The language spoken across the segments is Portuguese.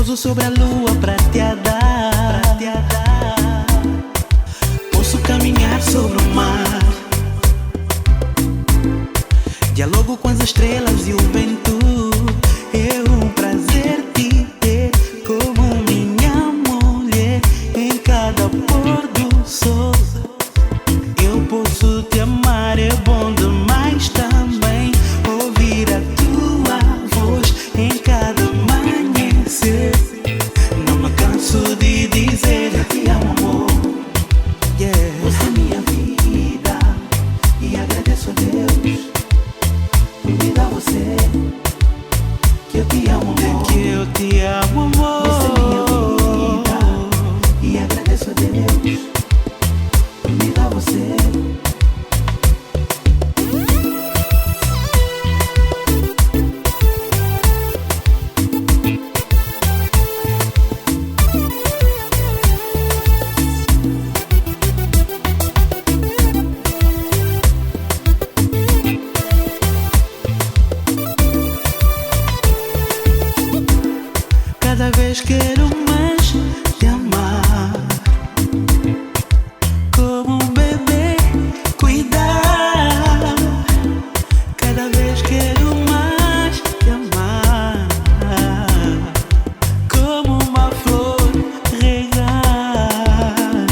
Pouso sobre a lua prateada. Posso caminhar sobre o mar. Dialogo com as estrelas e o vento. É um prazer te ter como minha mulher. Em cada pôr do sol eu posso te amar. É bom demais também ouvir a tua voz em cada amanhecer. Não me canso de dizer eu te amo, amor. Você é minha vida e agradeço a Deus por me dar você. Que eu te amo, amor. Que eu te amo, amor. Você é minha vida e agradeço a Deus por me dar você. Cada vez quero mais te amar, como um bebê cuidar. Cada vez quero mais te amar, como uma flor regar.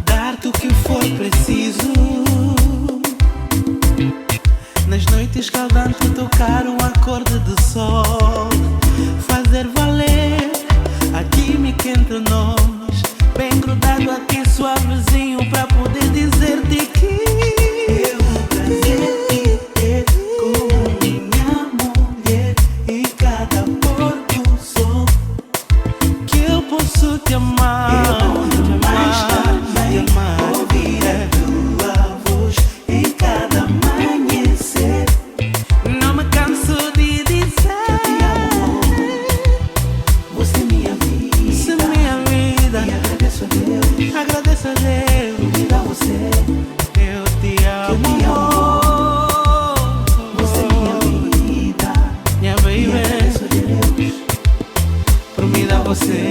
Dar-te o que for preciso. Nas noites caldantes tocar um acorde de sol. Fazer valer a química entre nós. Bem grudado aqui, suavezinho, pra poder dizer-te que é um prazer te ter como minha mulher. Em cada pôr do sol que eu posso te amar. É bom demais também ouvir a tua voz em cada amanhecer. Não me canso de dizer agradeço a Deus por me dar você. Eu te amo, amor. Você é minha vida, minha baby. Agradeço a Deus por me dar você.